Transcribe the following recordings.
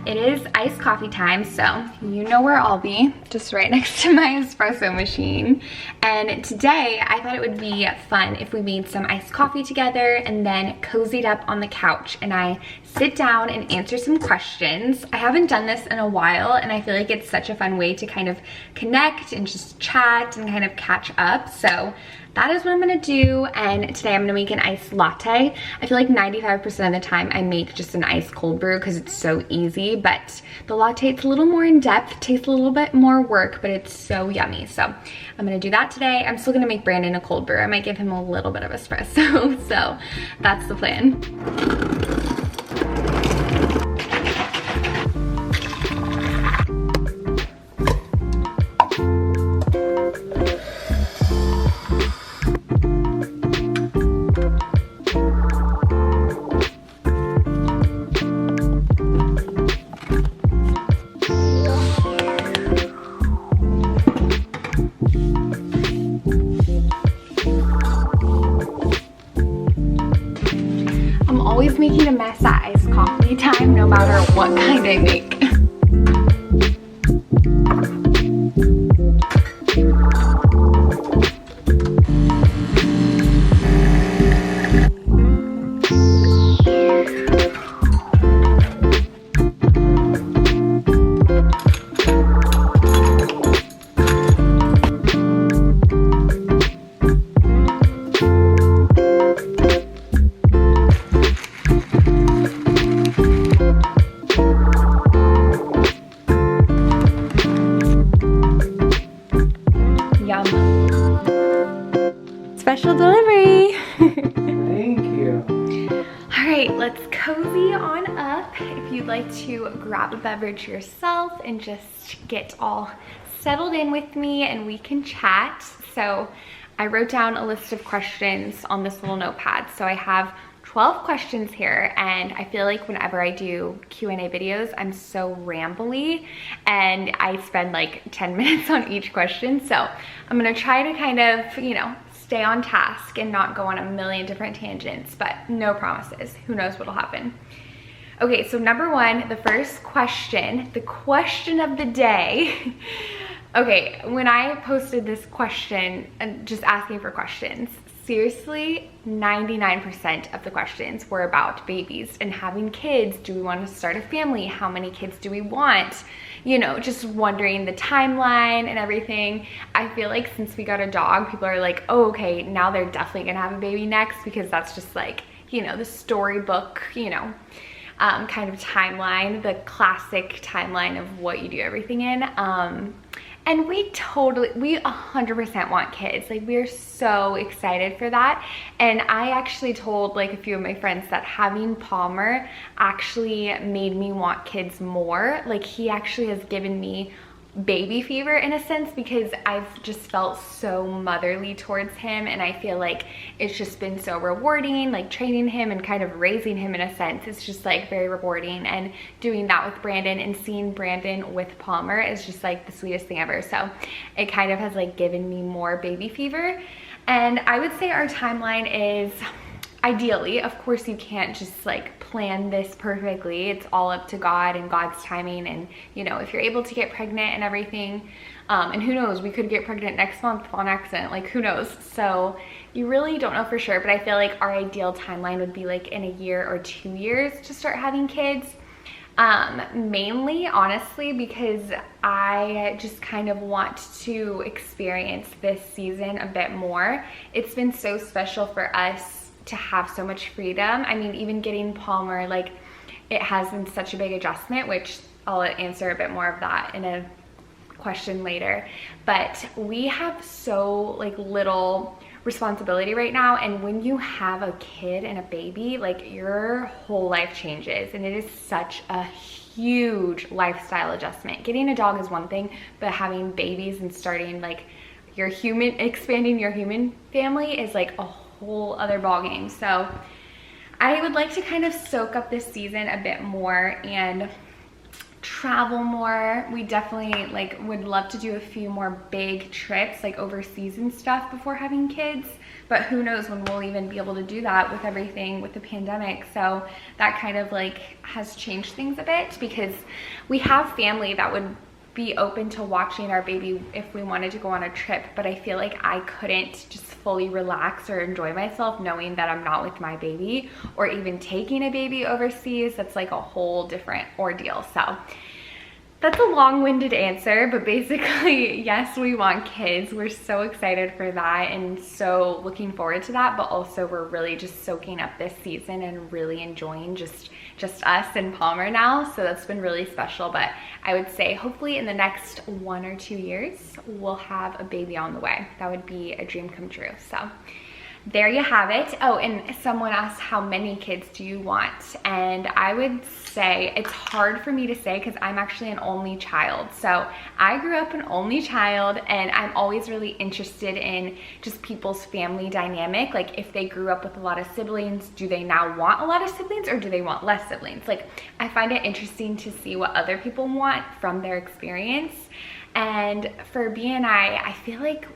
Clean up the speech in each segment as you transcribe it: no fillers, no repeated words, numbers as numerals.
it is iced coffee time, so you know where I'll be, just right next to my espresso machine. And today I thought it would be fun if we made some iced coffee together and then cozied up on the couch and I sit down and answer some questions. I haven't done this in a while and I feel like it's such a fun way to kind of connect and just chat and kind of catch up. So that is what I'm gonna do, and today I'm gonna make an iced latte. I feel like 95% of the time I make just an iced cold brew because it's so easy, but the latte, it's a little more in depth, takes a little bit more work, but it's so yummy. So I'm gonna do that today. I'm still gonna make Brandon a cold brew. I might give him a little bit of espresso, so that's the plan. Always making a mess at iced coffee time, no matter what kind I make. Special delivery. Thank you. All right, let's cozy on up. If you'd like to grab a beverage yourself and just get all settled in with me and we can chat. So I wrote down a list of questions on this little notepad. So I have 12 questions here, and I feel like whenever I do Q&A videos, I'm so rambly and I spend like 10 minutes on each question. So I'm gonna try to kind of, you know, stay on task and not go on a million different tangents, but no promises. Who knows what'll happen. Okay, so number one, the first question, the question of the day. Okay, when I posted this question and just asking for questions, seriously, 99% of the questions were about babies and having kids. Do we want to start a family? How many kids do we want? You know, just wondering the timeline and everything. I feel like since we got a dog, people are like, oh, okay, now they're definitely gonna have a baby next, because that's just like, you know, the storybook, you know, kind of timeline, the classic timeline of what you do everything in. And we 100% want kids. Like, we're so excited for that. And I actually told like a few of my friends that having Palmer actually made me want kids more. Like, he actually has given me baby fever in a sense, because I've just felt so motherly towards him, and I feel like it's just been so rewarding, like training him and kind of raising him in a sense. It's just like very rewarding, and doing that with Brandon and seeing Brandon with Palmer is just like the sweetest thing ever. So it kind of has like given me more baby fever. And I would say our timeline is, ideally, of course you can't just like plan this perfectly. It's all up to God and God's timing, and you know, if you're able to get pregnant and everything, and who knows, we could get pregnant next month on accident, like who knows. So you really don't know for sure, but I feel like our ideal timeline would be like in a year or 2 years to start having kids. Mainly, honestly, because I just kind of want to experience this season a bit more. It's been so special for us to have so much freedom. I mean, even getting Palmer, like, it has been such a big adjustment, which I'll answer a bit more of that in a question later. But we have so like little responsibility right now, and when you have a kid and a baby, like, your whole life changes, and it is such a huge lifestyle adjustment. Getting a dog is one thing, but having babies and starting like your human, expanding your human family is like a whole other ballgame. So I would like to kind of soak up this season a bit more and travel more. We definitely like would love to do a few more big trips, like overseas and stuff before having kids, but who knows when we'll even be able to do that with everything with the pandemic. So that kind of like has changed things a bit, because we have family that would be open to watching our baby if we wanted to go on a trip, but I feel like I couldn't just fully relax or enjoy myself knowing that I'm not with my baby, or even taking a baby overseas. That's like a whole different ordeal. So that's a long-winded answer, but basically, yes, we want kids. We're so excited for that and so looking forward to that, but also we're really just soaking up this season and really enjoying just us and Palmer now. So that's been really special, but I would say hopefully in the next 1 or 2 years, we'll have a baby on the way. That would be a dream come true. So there you have it. Oh, and someone asked, how many kids do you want? And I would say it's hard for me to say because I'm actually an only child. So I grew up an only child, and I'm always really interested in just people's family dynamic. Like if they grew up with a lot of siblings, do they now want a lot of siblings, or do they want less siblings? Like I find it interesting to see what other people want from their experience. And for B and I feel like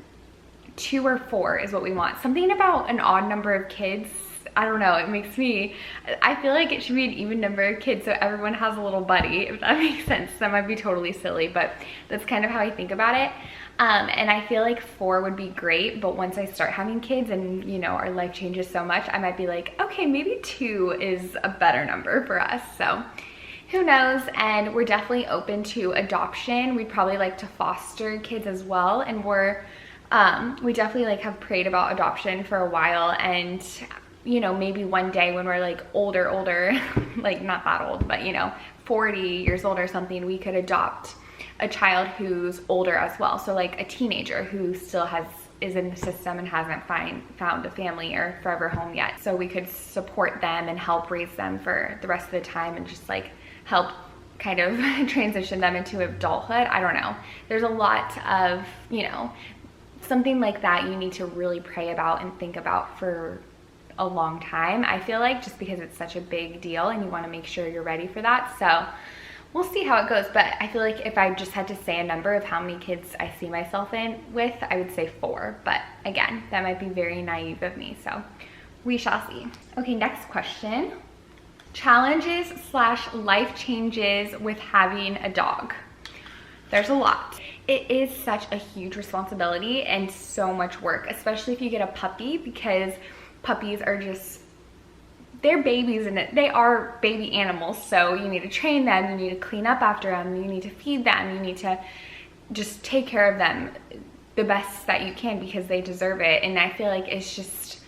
2 or 4 is what we want. Something about an odd number of kids, I don't know, it makes me, I feel like it should be an even number of kids so everyone has a little buddy, if that makes sense. That might be totally silly, but that's kind of how I think about it. And I feel like 4 would be great, but once I start having kids and you know our life changes so much, I might be like, okay, maybe 2 is a better number for us. So who knows? And we're definitely open to adoption. We'd probably like to foster kids as well, and we definitely like have prayed about adoption for a while, and you know, maybe one day when we're like older, like not that old, but you know, 40 years old or something, we could adopt a child who's older as well. So like a teenager who still is in the system and hasn't found a family or forever home yet. So we could support them and help raise them for the rest of the time, and just like help kind of transition them into adulthood. I don't know. There's a lot of, you know, something like that you need to really pray about and think about for a long time, I feel like, just because it's such a big deal and you want to make sure you're ready for that. So we'll see how it goes, but I feel like if I just had to say a number of how many kids I see myself with, I would say 4, but again, that might be very naive of me, so we shall see. Okay, next question. Challenges / life changes with having a dog. There's a lot. It is such a huge responsibility and so much work, especially if you get a puppy, because puppies are just, they're babies and they are baby animals. So you need to train them, you need to clean up after them, you need to feed them, you need to just take care of them the best that you can because they deserve it. And I feel like it's just,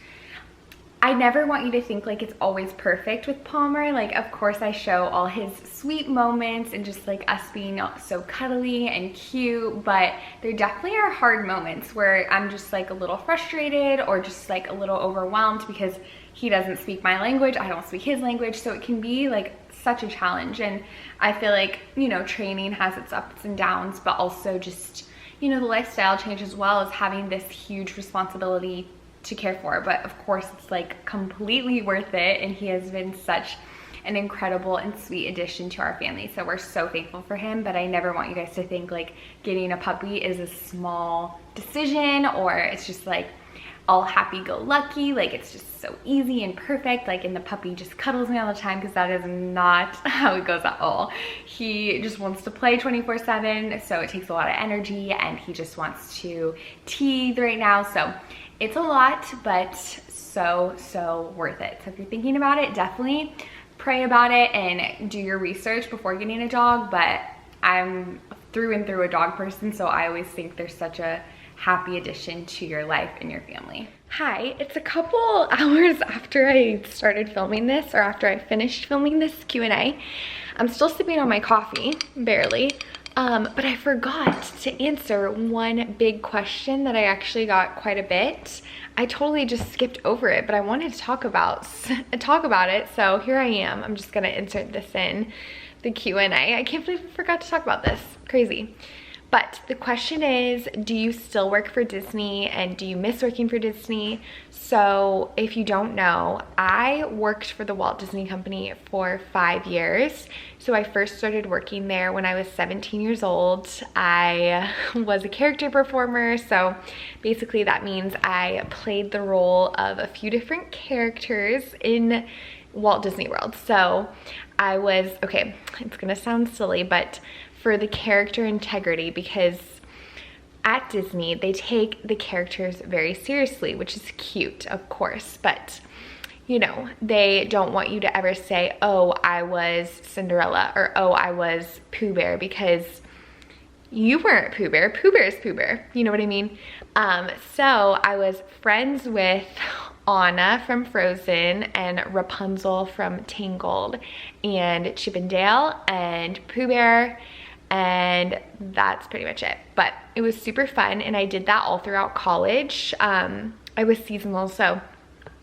I never want you to think like it's always perfect with Palmer. Like, of course I show all his sweet moments and just like us being so cuddly and cute, but there definitely are hard moments where I'm just like a little frustrated or just like a little overwhelmed because he doesn't speak my language, I don't speak his language, so it can be like such a challenge. And I feel like, you know, training has its ups and downs, but also just, you know, the lifestyle change as well as having this huge responsibility to care for. But of course it's like completely worth it, and he has been such an incredible and sweet addition to our family, so we're so thankful for him. But I never want you guys to think like getting a puppy is a small decision, or it's just like all happy-go-lucky, like it's just so easy and perfect, like, and the puppy just cuddles me all the time, because that is not how it goes at all. He just wants to play 24/7, so it takes a lot of energy, and he just wants to teethe right now. So it's a lot, but so worth it. So if you're thinking about it, definitely pray about it and do your research before getting a dog. But I'm through and through a dog person, so I always think there's such a happy addition to your life and your family. Hi, it's a couple hours after I started filming this, or after I finished filming this Q&A. I'm still sipping on my coffee, barely. But I forgot to answer one big question that I actually got quite a bit. I totally just skipped over it, but I wanted to talk about it, so here I am. I'm just gonna insert this in the Q&A. I can't believe I forgot to talk about this. Crazy. But the question is, do you still work for Disney and do you miss working for Disney? So if you don't know, I worked for the Walt Disney Company for 5 years. So I first started working there when I was 17 years old. I was a character performer. So basically that means I played the role of a few different characters in Walt Disney World. So I was, okay, it's gonna sound silly, but for the character integrity, because at Disney, they take the characters very seriously, which is cute, of course, but you know, they don't want you to ever say, oh, I was Cinderella, or oh, I was Pooh Bear, because you weren't Pooh Bear. Pooh Bear's Pooh Bear, you know what I mean? So I was friends with Anna from Frozen and Rapunzel from Tangled and Chip and Dale and Pooh Bear, and that's pretty much it. But it was super fun, and I did that all throughout college. I was seasonal, so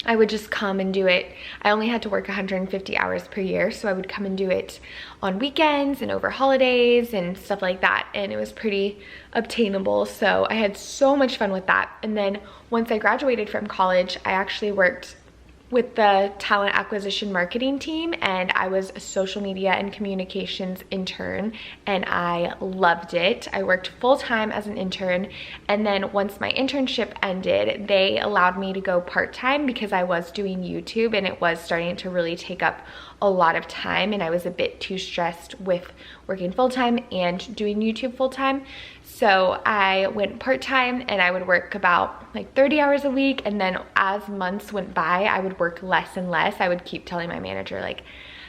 I would just come and do it. I only had to work 150 hours per year, so I would come and do it on weekends and over holidays and stuff like that, and it was pretty obtainable, so I had so much fun with that. And then once I graduated from college, I actually worked with the talent acquisition marketing team, and I was a social media and communications intern, and I loved it. I worked full-time as an intern, and then once my internship ended, they allowed me to go part-time because I was doing YouTube and it was starting to really take up a lot of time, and I was a bit too stressed with working full-time and doing YouTube full-time. So I went part-time, and I would work about like 30 hours a week, and then as months went by, I would work less and less. I would keep telling my manager like,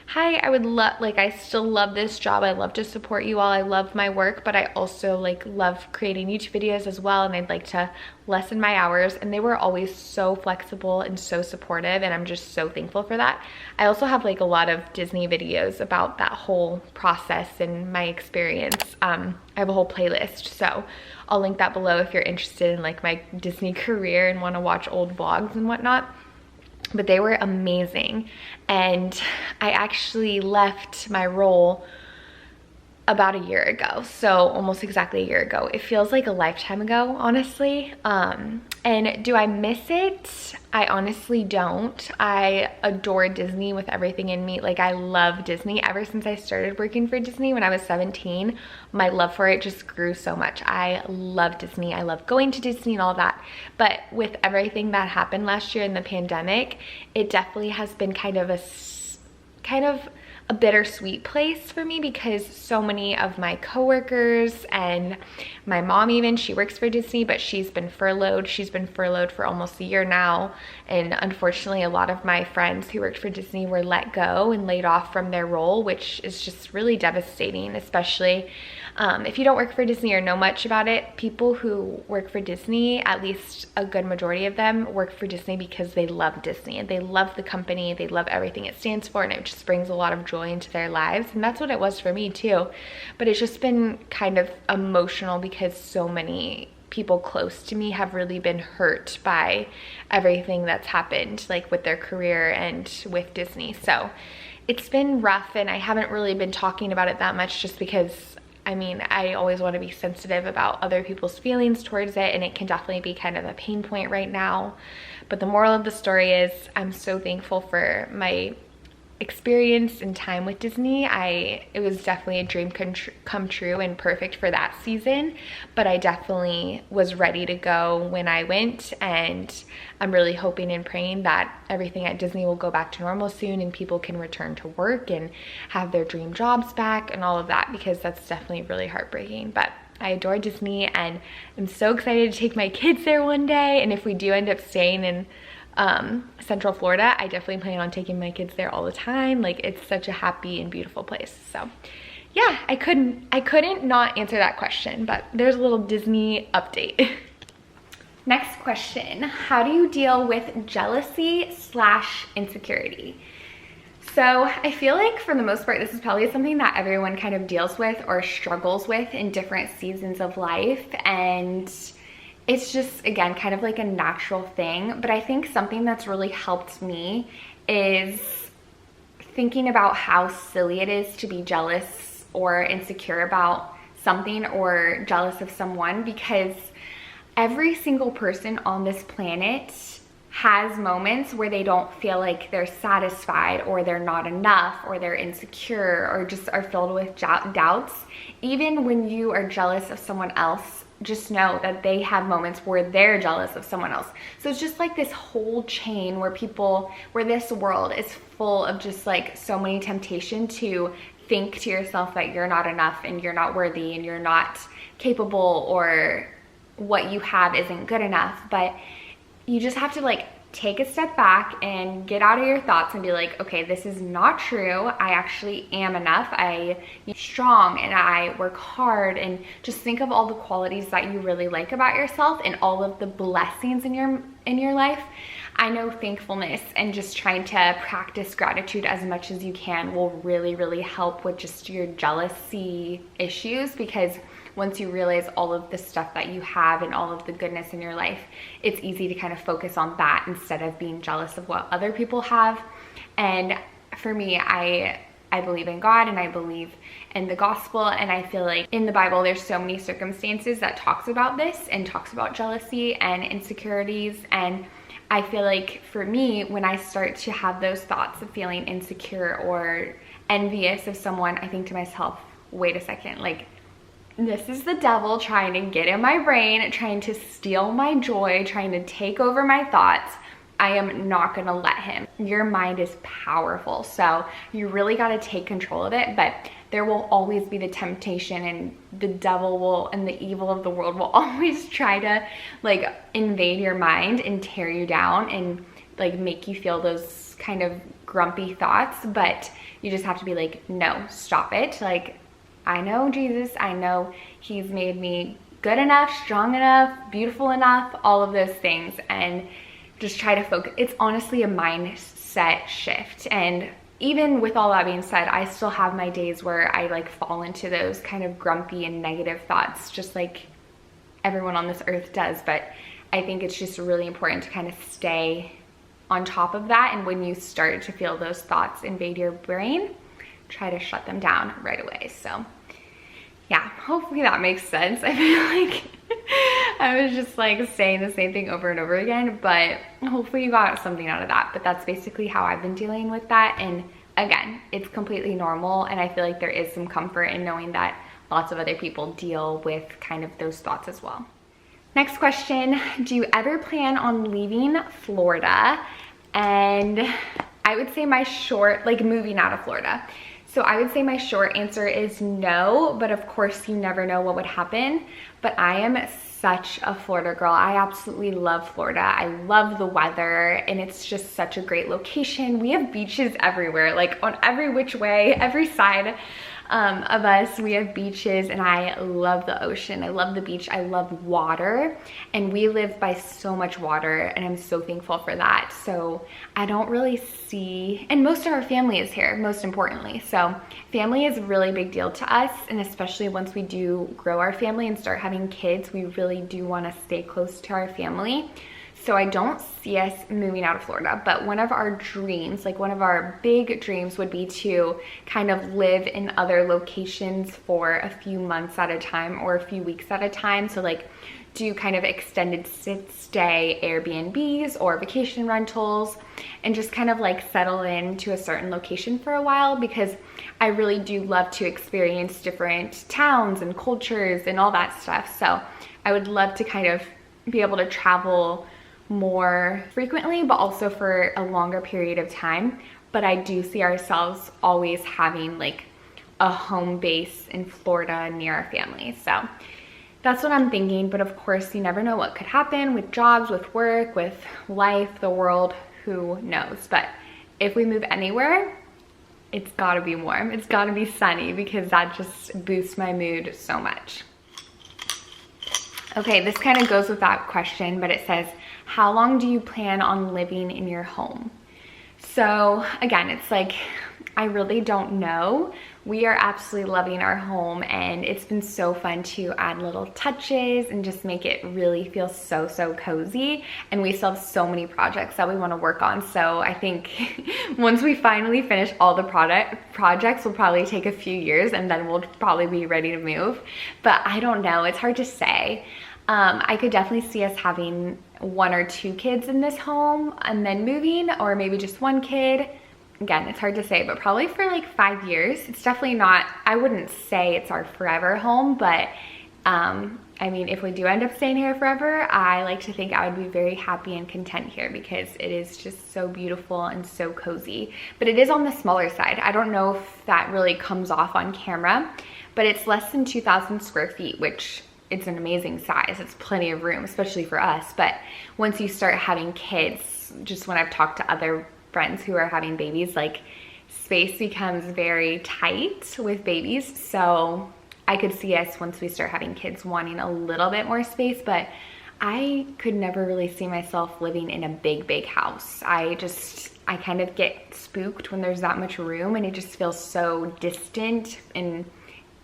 hi, I would love, like, I still love this job. I love to support you all. I love my work, but I also like love creating YouTube videos as well, and I'd like to lessen my hours. And they were always so flexible and so supportive, and I'm just so thankful for that. I also have like a lot of Disney videos about that whole process and my experience. I have a whole playlist, so I'll link that below if you're interested in like my Disney career and want to watch old vlogs and whatnot. But they were amazing, and I actually left my role about a year ago, so almost exactly a year ago. It feels like a lifetime ago, honestly. And do I miss it? I honestly don't. I adore Disney with everything in me. Like, I love Disney. Ever since I started working for Disney when I was 17, my love for it just grew so much. I love Disney. I love going to Disney and all that. But with everything that happened last year in the pandemic, it definitely has been kind of a bittersweet place for me, because so many of my coworkers and my mom even, she works for Disney, but she's been furloughed. She's been furloughed for almost a year now. And unfortunately, a lot of my friends who worked for Disney were let go and laid off from their role, which is just really devastating, especially if you don't work for Disney or know much about it. People who work for Disney, at least a good majority of them, work for Disney because they love Disney and they love the company, they love everything it stands for, and it just brings a lot of joy into their lives. And that's what it was for me too. But it's just been kind of emotional because so many people close to me have really been hurt by everything that's happened, like with their career and with Disney. So it's been rough, and I haven't really been talking about it that much just because, I mean, I always want to be sensitive about other people's feelings towards it, and it can definitely be kind of a pain point right now. But the moral of the story is I'm so thankful for my experience and time with Disney. It was definitely a dream come true and perfect for that season, but I definitely was ready to go when I went, and I'm really hoping and praying that everything at Disney will go back to normal soon and people can return to work and have their dream jobs back and all of that, because that's definitely really heartbreaking. But I adore Disney, and I'm so excited to take my kids there one day. And if we do end up staying in Central Florida, I definitely plan on taking my kids there all the time. Like, it's such a happy and beautiful place. So yeah, I couldn't not answer that question, but there's a little Disney update. Next question, how do you deal with jealousy / insecurity? So I feel like for the most part, this is probably something that everyone kind of deals with or struggles with in different seasons of life. And it's just, again, kind of like a natural thing. But I think something that's really helped me is thinking about how silly it is to be jealous or insecure about something or jealous of someone, because every single person on this planet has moments where they don't feel like they're satisfied, or they're not enough, or they're insecure, or just are filled with doubts. Even when you are jealous of someone else, just know that they have moments where they're jealous of someone else. So it's just like this whole chain where this world is full of just like so many temptation to think to yourself that you're not enough, and you're not worthy, and you're not capable, or what you have isn't good enough. But you just have to like take a step back and get out of your thoughts and be like, okay, this is not true. I actually am enough. I'm strong, and I work hard. And just think of all the qualities that you really like about yourself, and all of the blessings in your life. I know thankfulness and just trying to practice gratitude as much as you can will really, really help with just your jealousy issues, because once you realize all of the stuff that you have and all of the goodness in your life, it's easy to kind of focus on that instead of being jealous of what other people have. And for me, I believe in God, and I believe in the gospel, and I feel like in the Bible there's so many circumstances that talks about this and talks about jealousy and insecurities. And I feel like for me, when I start to have those thoughts of feeling insecure or envious of someone, I think to myself, wait a second, like, this is the devil trying to get in my brain, trying to steal my joy, trying to take over my thoughts. I am not gonna let him. Your mind is powerful, so you really gotta take control of it. But there will always be the temptation, and the devil and the evil of the world will always try to like invade your mind and tear you down and like make you feel those kind of grumpy thoughts. But you just have to be like, no, stop it. Like, I know Jesus, I know he's made me good enough, strong enough, beautiful enough, all of those things. And just try to focus. It's honestly a mindset shift. And even with all that being said, I still have my days where I like fall into those kind of grumpy and negative thoughts, just like everyone on this earth does. But I think it's just really important to kind of stay on top of that. And when you start to feel those thoughts invade your brain, try to shut them down right away. So yeah, hopefully that makes sense. I feel like I was just like saying the same thing over and over again, but hopefully you got something out of that. But that's basically how I've been dealing with that. And again, it's completely normal. And I feel like there is some comfort in knowing that lots of other people deal with kind of those thoughts as well. Next question, do you ever plan on leaving Florida? And I would say my short, like moving out of Florida. So I would say my short answer is no, but of course you never know what would happen. But I am such a Florida girl. I absolutely love Florida. I love the weather, and it's just such a great location. We have beaches everywhere, like on every which way, every side of us, we have beaches, and I love the ocean. I love the beach. I love water, and we live by so much water, and I'm so thankful for that. So I don't really see, and most of our family is here, most importantly. So family is a really big deal to us, and especially once we do grow our family and start having kids, we really do want to stay close to our family. So I don't see us moving out of Florida, but one of our dreams, like one of our big dreams, would be to kind of live in other locations for a few months at a time or a few weeks at a time. So like do kind of extended stay Airbnbs or vacation rentals, and just kind of like settle into a certain location for a while, because I really do love to experience different towns and cultures and all that stuff. So I would love to kind of be able to travel more frequently, but also for a longer period of time. But I do see ourselves always having like a home base in Florida near our family. So that's what I'm thinking. But of course, you never know what could happen with jobs, with work, with life, the world, who knows. But if we move anywhere, it's gotta be warm. It's gotta be sunny, because that just boosts my mood so much. Okay, this kind of goes with that question, but it says, how long do you plan on living in your home? So again, it's like, I really don't know we are absolutely loving our home, and it's been so fun to add little touches and just make it really feel so cozy. And we still have so many projects that we want to work on. So I think once we finally finish all the projects will probably take a few years, and then we'll probably be ready to move. But I don't know, it's hard to say. I could definitely see us having 1 or 2 kids in this home and then moving, or maybe just 1 kid. Again, it's hard to say, but probably for like 5 years. It's definitely not, I wouldn't say it's our forever home, but I mean, if we do end up staying here forever, I like to think I would be very happy and content here because it is just so beautiful and so cozy. But it is on the smaller side. I don't know if that really comes off on camera, but it's less than 2,000 square feet, which it's an amazing size. It's plenty of room, especially for us. But once you start having kids, just when I've talked to other friends who are having babies, like space becomes very tight with babies. So I could see us, once we start having kids, wanting a little bit more space, but I could never really see myself living in a big house. I kind of get spooked when there's that much room, and it just feels so distant and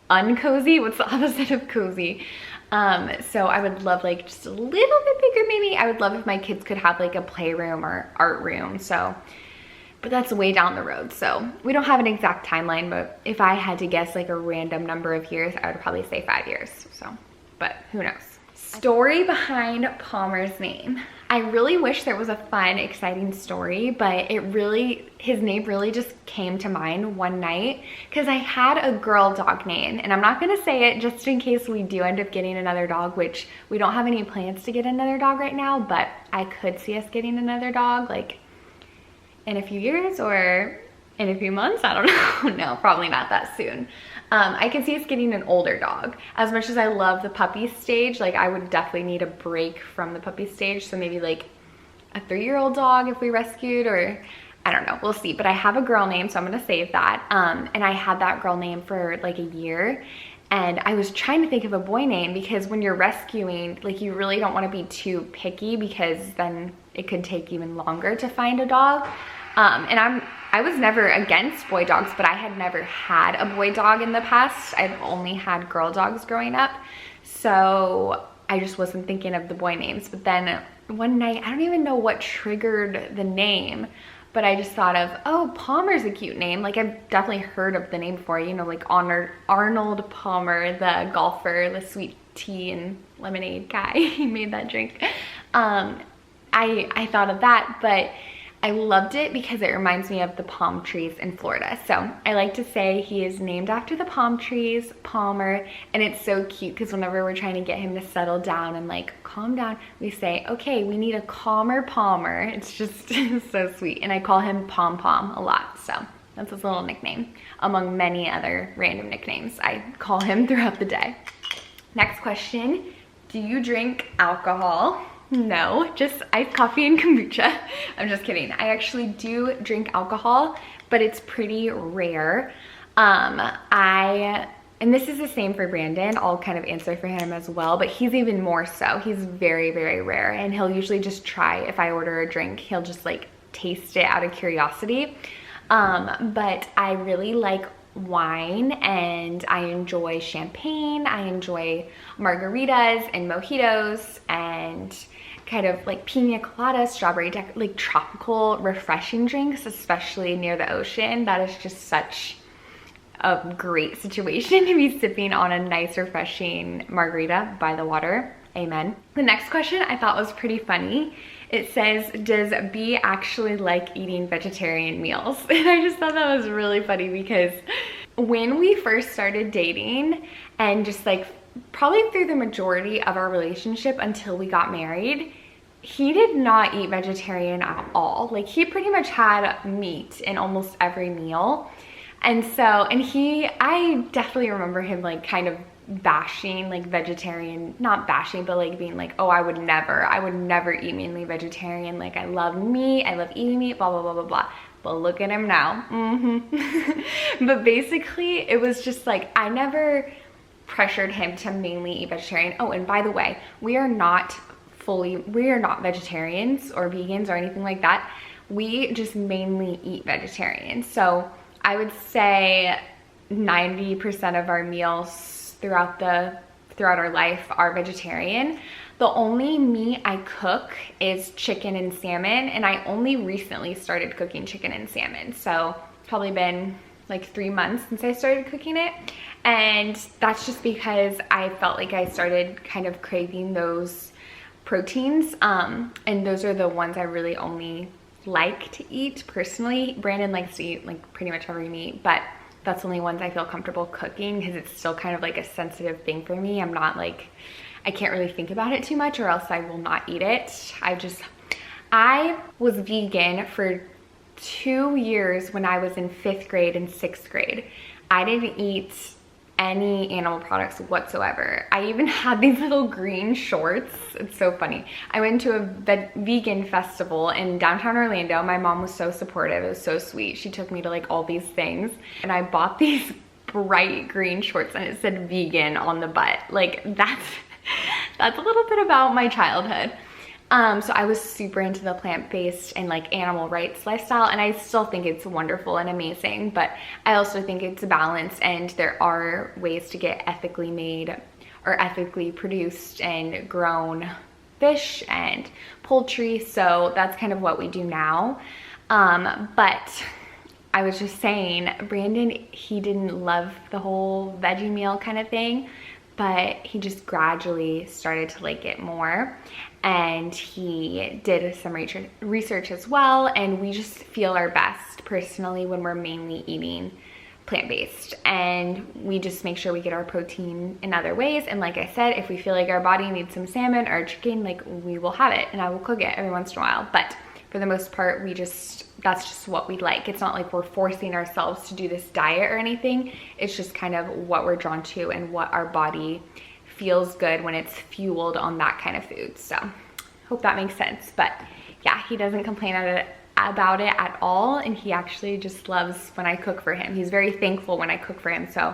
uncozy. What's the opposite of cozy? So I would love like just a little bit bigger maybe. I would love if my kids could have like a playroom or art room. So, but that's way down the road. So we don't have an exact timeline, but if I had to guess like a random number of years, I would probably say 5 years. So, but who knows? Story behind Palmer's name. I really wish there was a fun, exciting story, but his name really just came to mind one night because I had a girl dog name, and I'm not gonna say it just in case we do end up getting another dog, which we don't have any plans to get another dog right now, but I could see us getting another dog like in a few years or in a few months. I don't know. No, probably not that soon. I can see us getting an older dog. As much as I love the puppy stage, like I would definitely need a break from the puppy stage. So maybe like a 3-year-old dog if we rescued, or I don't know, we'll see. But I have a girl name, so I'm gonna save that. And I had that girl name for like a year. And I was trying to think of a boy name because when you're rescuing, like you really don't wanna be too picky because then it could take even longer to find a dog. And I was never against boy dogs, but I had never had a boy dog in the past. I've only had girl dogs growing up. So I just wasn't thinking of the boy names. But then one night, I don't even know what triggered the name, but I just thought of, oh, Palmer's a cute name. Like I've definitely heard of the name before, you know, like Arnold Palmer, the golfer, the sweet tea and lemonade guy. He made that drink. I thought of that, but I loved it because it reminds me of the palm trees in Florida. So I like to say he is named after the palm trees, Palmer, and it's so cute because whenever we're trying to get him to settle down and like calm down, we say, okay, we need a calmer Palmer. It's just so sweet. And I call him Pom Pom a lot. So that's his little nickname among many other random nicknames I call him throughout the day. Next question, do you drink alcohol? No, just iced coffee and kombucha. I'm just kidding. I actually do drink alcohol, but it's pretty rare. And this is the same for Brandon. I'll kind of answer for him as well, but he's even more so. He's very rare, and he'll usually just try, if I order a drink, he'll just like taste it out of curiosity. But I really like wine, and I enjoy champagne. I enjoy margaritas and mojitos and kind of like pina colada, strawberry, like tropical refreshing drinks, especially near the ocean. That is just such a great situation to be sipping on a nice refreshing margarita by the water. Amen. The next question I thought was pretty funny. It says, does B actually like eating vegetarian meals? And I just thought that was really funny because when we first started dating, and just like probably through the majority of our relationship until we got married, he did not eat vegetarian at all. Like he pretty much had meat in almost every meal. And so, I definitely remember him like kind of bashing like vegetarian, not bashing, but like being like, oh, I would never eat mainly vegetarian. Like I love meat, I love eating meat, blah, blah, blah, blah, blah. But look at him now. But basically it was just like, I never pressured him to mainly eat vegetarian. Oh, and by the way, we are not vegetarians or vegans or anything like that. We just mainly eat vegetarian. So I would say 90% of our meals throughout our life are vegetarian. The only meat I cook is chicken and salmon, and I only recently started cooking chicken and salmon. So it's probably been like 3 months since I started cooking it. And that's just because I felt like I started kind of craving those proteins. And those are the ones I really only like to eat personally. Brandon likes to eat like pretty much every meat, but that's the only ones I feel comfortable cooking because it's still kind of like a sensitive thing for me. I'm not like, I can't really think about it too much or else I will not eat it. I was vegan for 2 years when I was in 5th grade and 6th grade. I didn't eat any animal products whatsoever. I even had these little green shorts. It's so funny. I went to a vegan festival in downtown Orlando. My mom was so supportive. It was so sweet. She took me to like all these things and I bought these bright green shorts and it said vegan on the butt. Like that's a little bit about my childhood. So I was super into the plant-based and like animal rights lifestyle, and I still think it's wonderful and amazing, but I also think it's a balance and there are ways to get ethically made or ethically produced and grown fish and poultry. So that's kind of what we do now. But I was just saying, Brandon, he didn't love the whole veggie meal kind of thing, but he just gradually started to like it more. And he did some research as well, and we just feel our best personally when we're mainly eating plant-based, and we just make sure we get our protein in other ways. And like I said, if we feel like our body needs some salmon or chicken, like we will have it, and I will cook it every once in a while. But for the most part, that's just what we like. It's not like we're forcing ourselves to do this diet or anything. It's just kind of what we're drawn to and what our body feels good when it's fueled on that kind of food. So hope that makes sense. But yeah, he doesn't complain about it at all, and he actually just loves when I cook for him. He's very thankful when I cook for him, so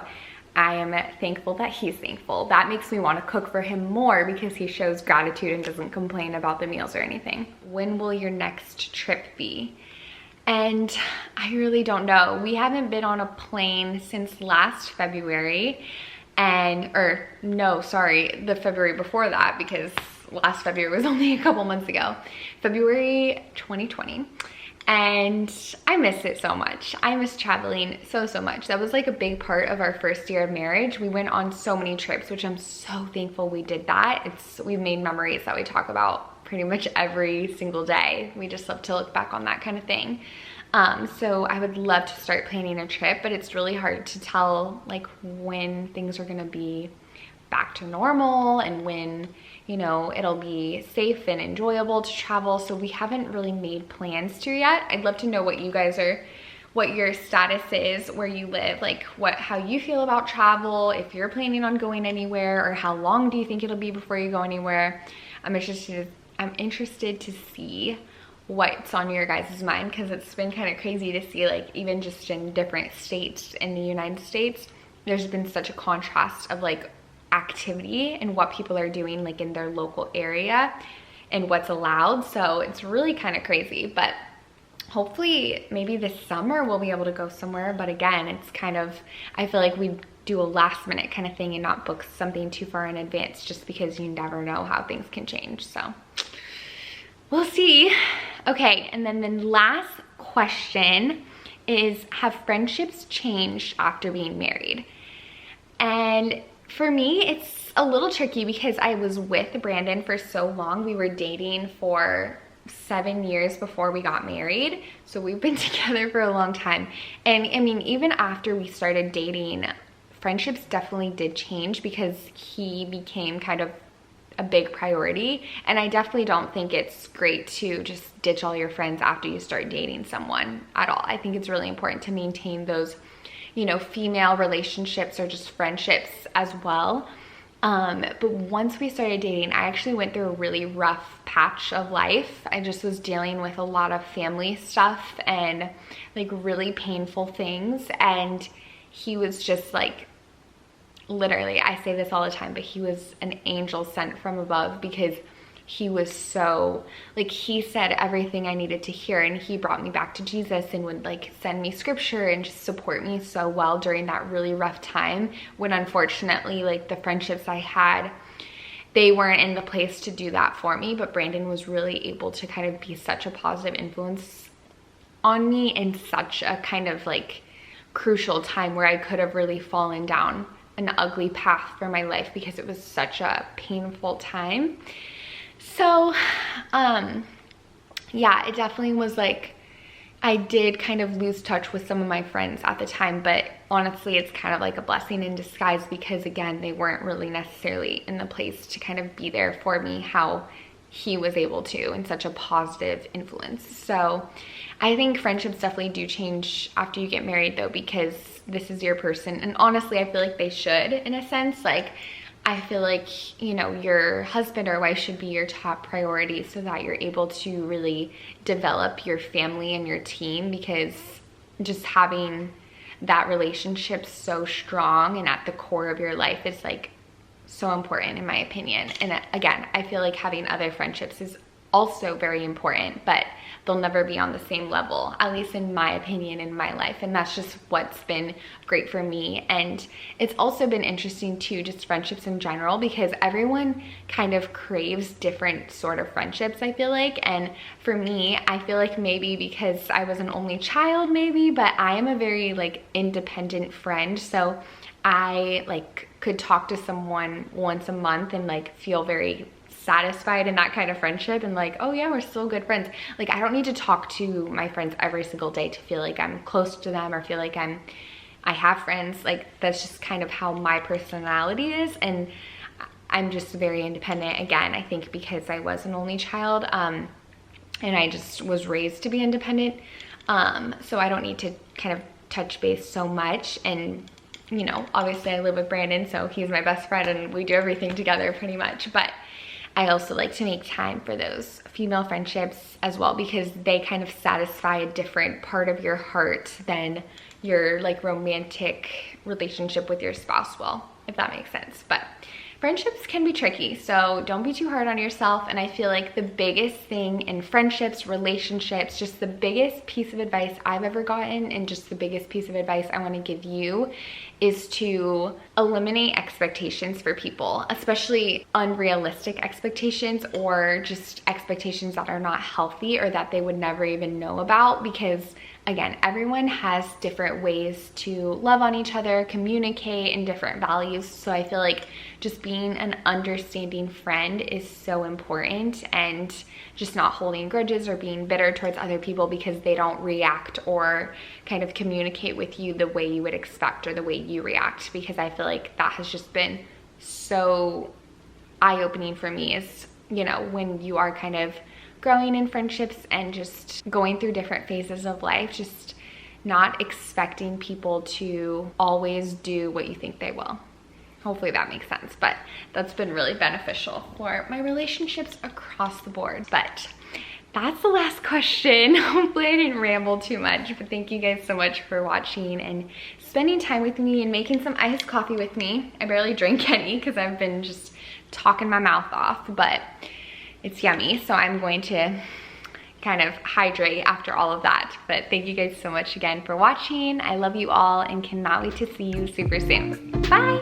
I am thankful that he's thankful. That makes me want to cook for him more because he shows gratitude and doesn't complain about the meals or anything. When will your next trip be? And I really don't know. We haven't been on a plane since last February. The February before that, because last February was only a couple months ago, February 2020. And I miss it so much. I miss traveling so much. That was like a big part of our first year of marriage. We went on so many trips, which I'm so thankful we did that. We've made memories that we talk about pretty much every single day. We just love to look back on that kind of thing. So I would love to start planning a trip, but it's really hard to tell like when things are gonna be back to normal and when, you know, it'll be safe and enjoyable to travel. So we haven't really made plans to yet. I'd love to know what your status is, where you live, like how you feel about travel, if you're planning on going anywhere, or how long do you think it'll be before you go anywhere. I'm interested to see what's on your guys' mind, because it's been kind of crazy to see, like, even just in different states in the United States, there's been such a contrast of like activity and what people are doing like in their local area and what's allowed. So it's really kind of crazy, but hopefully maybe this summer we'll be able to go somewhere. But again, it's kind of, I feel like we do a last minute kind of thing and not book something too far in advance, just because you never know how things can change. So we'll see. Okay, and then the last question is, have friendships changed after being married? And for me, it's a little tricky because I was with Brandon for so long. We were dating for 7 years before we got married. So we've been together for a long time. And I mean, even after we started dating, friendships definitely did change because he became kind of a big priority. And I definitely don't think it's great to just ditch all your friends after you start dating someone at all. I think it's really important to maintain those, you know, female relationships or just friendships as well. But once we started dating, I actually went through a really rough patch of life. I just was dealing with a lot of family stuff and like really painful things. And he was just like, literally, I say this all the time, but he was an angel sent from above, because he was so, like, he said everything I needed to hear, and he brought me back to Jesus and would like send me scripture and just support me so well during that really rough time when unfortunately like the friendships I had, they weren't in the place to do that for me. But Brandon was really able to kind of be such a positive influence on me in such a kind of like crucial time where I could have really fallen down an ugly path for my life because it was such a painful time. So yeah, it definitely was like, I did kind of lose touch with some of my friends at the time, but honestly, it's kind of like a blessing in disguise because again, they weren't really necessarily in the place to kind of be there for me how he was able to, in such a positive influence. So I think friendships definitely do change after you get married though, because this is your person. And honestly, I feel like they should, in a sense. Like, I feel like, you know, your husband or wife should be your top priority so that you're able to really develop your family and your team, because just having that relationship so strong and at the core of your life is like so important in my opinion. And again, I feel like having other friendships is also very important, but they'll never be on the same level, at least in my opinion, in my life. And that's just what's been great for me. And it's also been interesting too, just friendships in general, because everyone kind of craves different sort of friendships, I feel like. And for me, I feel like maybe because I was an only child maybe, but I am a very like independent friend. So I like could talk to someone once a month and like feel very satisfied in that kind of friendship and like, oh yeah, we're still good friends. Like, I don't need to talk to my friends every single day to feel like I'm close to them or feel like I have friends. Like, that's just kind of how my personality is, and I'm just very independent. Again, I think because I was an only child and I just was raised to be independent, so I don't need to kind of touch base so much. And you know, obviously I live with Brandon, so he's my best friend and we do everything together pretty much. But I also like to make time for those female friendships as well, because they kind of satisfy a different part of your heart than your like romantic relationship with your spouse will, if that makes sense. But friendships can be tricky, so don't be too hard on yourself. And I feel like the biggest thing in friendships, relationships, just the biggest piece of advice I've ever gotten, and just the biggest piece of advice I want to give you, is to eliminate expectations for people, especially unrealistic expectations or just expectations that are not healthy or that they would never even know about. Because again, everyone has different ways to love on each other, communicate, and different values. So I feel like just being an understanding friend is so important, and just not holding grudges or being bitter towards other people because they don't react or kind of communicate with you the way you would expect or the way you react. Because I feel like that has just been so eye-opening for me, is, you know, when you are kind of growing in friendships and just going through different phases of life, just not expecting people to always do what you think they will. Hopefully that makes sense, but that's been really beneficial for my relationships across the board. But that's the last question. Hopefully I didn't ramble too much, but thank you guys so much for watching and spending time with me and making some iced coffee with me. I barely drink any because I've been just talking my mouth off, but it's yummy. So I'm going to kind of hydrate after all of that. But thank you guys so much again for watching. I love you all and cannot wait to see you super soon. Bye.